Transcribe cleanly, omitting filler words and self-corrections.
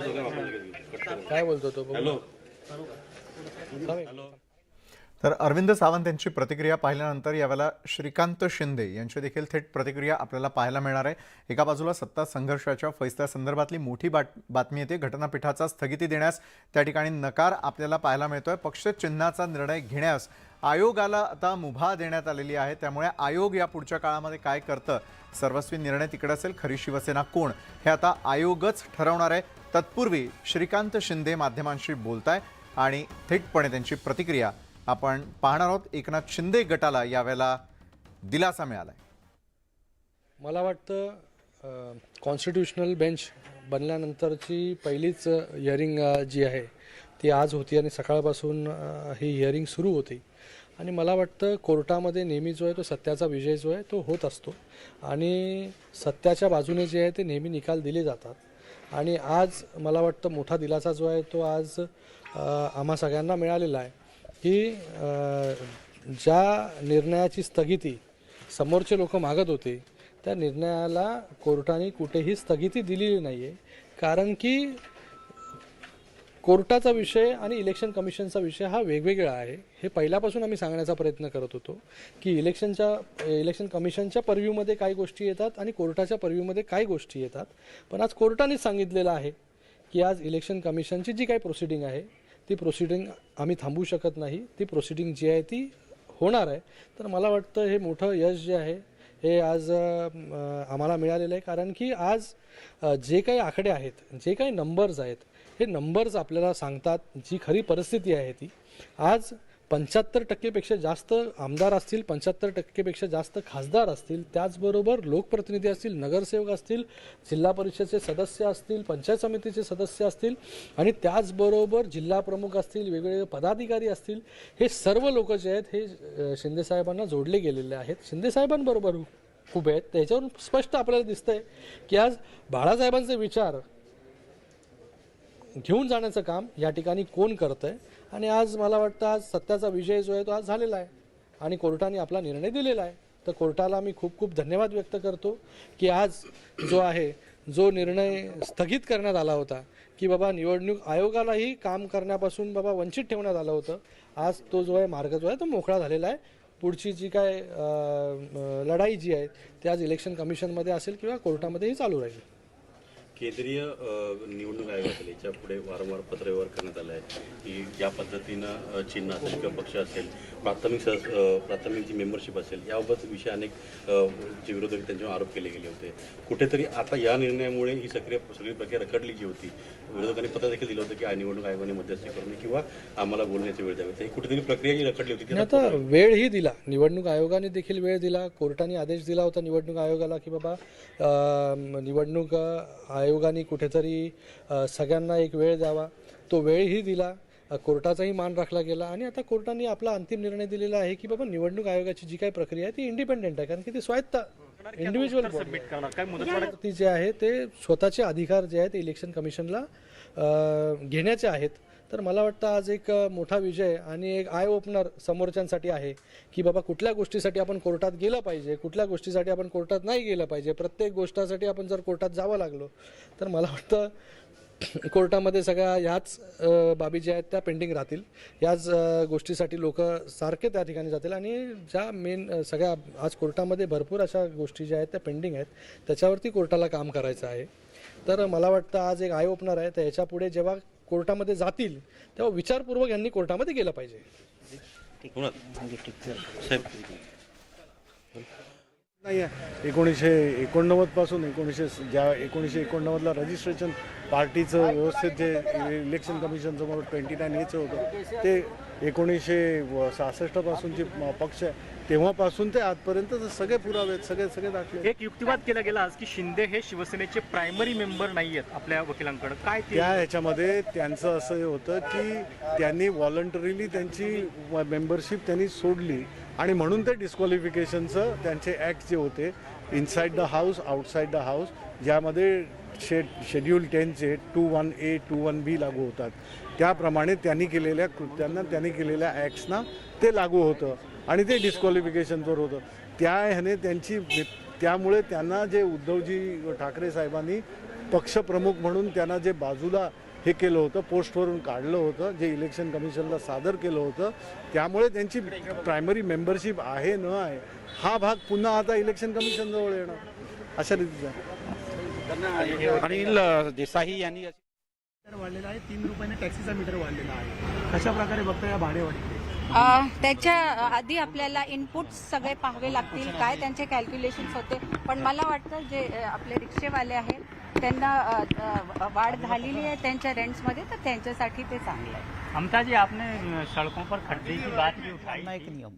काय बोलतो तो? हॅलो. तर अरविंद सावंत यांची प्रतिक्रिया पाहिल्यानंतर यावेळेला श्रीकांत शिंदे यांची देखील थेट प्रतिक्रिया आपल्याला पाहायला मिळणार आहे। एका बाजूला सत्ता संघर्षाच्या फैसल्यासंदर्भातली मोठी बातमी येते। घटनापीठाचा स्थगिती देण्यास त्या ठिकाणी नकार आपल्याला पाहायला मिळतोय। पक्ष चिन्हाचा निर्णय घेण्यास आयोगाला आता मुभा देण्यात आलेली आहे। त्यामुळे आयोग या पुढच्या काळामध्ये काय करतं, सर्वस्वी निर्णय तिकडे असेल, खरी शिवसेना कोण हे आता आयोगच ठरवणार आहे। तत्पूर्वी श्रीकांत शिंदे माध्यमांशी बोलताय आणि थेटपणे त्यांची प्रतिक्रिया आपण पाहणार आहोत। एकनाथ शिंदे गटाला यावेळेला दिलासा मिळालाय। मला वाटतं कॉन्स्टिट्यूशनल बेंच बनल्यानंतरची पहिलीच हिअरिंग जी आहे ती आज होती आणि सकाळपासून ही हिअरिंग सुरू होती। आणि मला वाटतं कोर्टामध्ये नेहमी जो आहे तो सत्याचा विजय जो आहे तो होत असतो आणि सत्याच्या बाजूने जे आहे ते नेहमी निकाल दिले जातात। आणि आज मला वाटतं मोठा दिलासा जो आहे तो आज आम्हा सगळ्यांना मिळालेला आहे की ज्या निर्णयाची स्थगिती समोरचे लोक मागत होते त्या निर्णयाला कोर्टाने कुठेही स्थगिती दिलेली नाही आहे। कारण की कोर्टाचा विषय आणि इलेक्शन कमिशनचा विषय हा वेगवेगळा आहे। हे पहिल्यापासून आम्ही सांगण्याचा प्रयत्न करत होतो की इलेक्शन कमिशनच्या पर्व्ह्यूमध्ये काही गोष्टी येतात आणि कोर्टाच्या पर्व्ह्यूमध्ये काही गोष्टी येतात। पण आज कोर्टानेच सांगितलेलं आहे की आज इलेक्शन कमिशनची जी काही प्रोसिडिंग आहे ती प्रोसिडिंग आम्ही थांबवू शकत नाही, ती प्रोसिडिंग जी आहे ती होणार आहे। तर मला वाटतं हे मोठं यश जे आहे हे आज आम्हाला मिळालेलं आहे। कारण की आज जे काही आकडे आहेत, जे काही नंबर्स आहेत, हे नंबर्स आपल्याला सांगतात जी खरी परिस्थिती आहे ती। आज 75% जास्त आमदार असतील, 75% जास्त खासदार असतील, त्याचबरोबर लोकप्रतिनिधी असतील, नगरसेवक असतील, जिल्हा परिषदेचे सदस्य असतील, पंचायत समितीचे सदस्य असतील आणि त्याचबरोबर जिल्हा प्रमुख असतील, वेगवेगळे पदाधिकारी असतील, हे सर्व लोक जे आहेत हे शिंदेसाहेबांना जोडले गेलेले आहेत। शिंदेसाहेबांबरोबर खूप आहेत। त्याच्यावरून स्पष्ट आपल्याला दिसतंय की आज बाळासाहेबांचे विचार घेऊन जाण्याचं काम या ठिकाणी कोण करतंय। आणि आज मला वाटतं आज सत्याचा विजय जो आहे तो आज झालेला आहे आणि कोर्टाने आपला निर्णय दिलेला आहे। तर कोर्टाला मी खूप खूप धन्यवाद व्यक्त करतो की आज जो आहे जो निर्णय स्थगित करण्यात आला होता की बाबा निवडणूक आयोगालाही काम करण्यापासून बाबा वंचित ठेवण्यात आलं होतं, आज तो जो आहे मार्ग जो आहे तो मोकळा झालेला आहे। पुढची जी काय लढाई जी आहे ती आज इलेक्शन कमिशनमध्ये असेल किंवा कोर्टामध्येही चालू राहील। केंद्रीय निवडणूक आयोगातील याच्या पुढे वारंवार पत्रव्यवहार करण्यात आला आहे की ज्या पद्धतीनं चिन्ह असेल किंवा पक्ष असेल, प्राथमिक जी मेंबरशिप असेल, याबाबत विषय अनेक जे विरोधक त्यांच्यावर आरोप केले गेले होते। कुठेतरी आता या निर्णयामुळे ही सगळी प्रक्रिया रखडली जी होती, विरोधकांनी पत्र देखील दिलं होतं की निवडणूक आयोगाने मध्यस्थी करून किंवा आम्हाला बोलण्याची वेळ द्यावी, तर ही कुठेतरी प्रक्रिया जी रखडली होती आता वेळही दिला, निवडणूक आयोगाने देखील वेळ दिला, कोर्टाने आदेश दिला होता निवडणूक आयोगाला की बाबा निवडणूक आयोगाने कुठेतरी सगळ्यांना एक वेळ द्यावा, तो वेळही दिला, कोर्टाचाही मान राखला गेला आणि आता कोर्टाने आपला अंतिम निर्णय दिलेला आहे की बाबा निवडणूक आयोगाची जी काही प्रक्रिया आहे ती इंडिपेंडेंट आहे। कारण की ती स्वायत्त इंडिव्हिज्युअल सबमिट करणार, ती जे आहे ते स्वतःचे अधिकार जे आहेत इलेक्शन कमिशनला घेण्याचे आहेत। तर मला वाटतं आज एक मोठा विजय आणि एक आय ओपनर समोरच्यांसाठी आहे की बाबा कुठल्या गोष्टीसाठी आपण कोर्टात गेलं पाहिजे, कुठल्या गोष्टीसाठी आपण कोर्टात नाही गेलं पाहिजे। प्रत्येक गोष्टीसाठी आपण जर कोर्टात जावं लागलो तर मला वाटतं कोर्टामध्ये सगळ्या ह्याच बाबी ज्या आहेत त्या पेंडिंग राहतील। याच गोष्टीसाठी लोक सारखे त्या ठिकाणी जातील आणि ज्या मेन सगळ्या आज कोर्टामध्ये भरपूर अशा गोष्टी ज्या आहेत त्या पेंडिंग आहेत त्याच्यावरती कोर्टाला काम करायचं आहे। तर मला वाटतं आज एक आय ओपनर आहे। तर याच्या पुढे जेव्हा कोर्टामध्ये जातील तेव्हा विचारपूर्वक यांनी कोर्टामध्ये गेलं पाहिजे। नाही आहे 1989 पासून 1989ला रजिस्ट्रेशन पार्टीचं व्यवस्थित जे इलेक्शन कमिशनसमोर 29A होतं ते 1966 पासूनचे पक्ष आहे तेव्हापासून ते आजपर्यंत सगळे पुरावे सगळे दाखले। एक युक्तिवाद केला गेला आज की शिंदे हे शिवसेनेचे प्रायमरी मेंबर नाही आहेत आपल्या वकिलांकडे, काय त्या ह्याच्यामध्ये त्यांचं असं होतं की त्यांनी व्हॉलंटरीली त्यांची मेंबरशिप त्यांनी सोडली आणि म्हणून ते डिस्क्वालिफिकेशनचं त्यांचे ॲक्ट जे होते inside the house outside the house ज्यामध्ये शेड्यूल 10चे 21A 21B लागू होतात त्याप्रमाणे त्यांनी केलेल्या कृत्यांना त्यांनी केलेल्या ॲक्ट्सना ते लागू होतं आणि ते डिस्क्वालिफिकेशनवर होतं। त्या ह्याने त्यामुळे त्यांना जे उद्धवजी ठाकरे साहेबांनी पक्षप्रमुख म्हणून त्यांना जे बाजूला हे केलं होतं, पोस्टवरून काढलं होतं, जे इलेक्शन कमिशनला सादर केलं होतं, त्यामुळे त्यांची प्रायमरी मेंबरशिप आहे न आहे हा भाग पुन्हा आता इलेक्शन कमिशनजवळ येणार अशा रीतीचा. अनिल देसाई यांनी मीटर वाढलेला आहे, 3 रुपयाने टॅक्सीचा मीटर वाढलेला आहे. कशा प्रकारे बघता या भाडेवाढीकडे? त्याच्या आधी आपल्याला इनपुट सगळे पाहावे लागतील, काय त्यांचे कॅल्क्युलेशन्स होते. पण मला वाटतं जे आपले रिक्षेवाले आहेत त्यांना वाढ झालेली आहे त्यांच्या रेंट्समध्ये, तर त्यांच्यासाठी ते चांगलं आहे. ममता जी, आपने सड़कों पर खड्डे की बात भी उठाई, एक नियम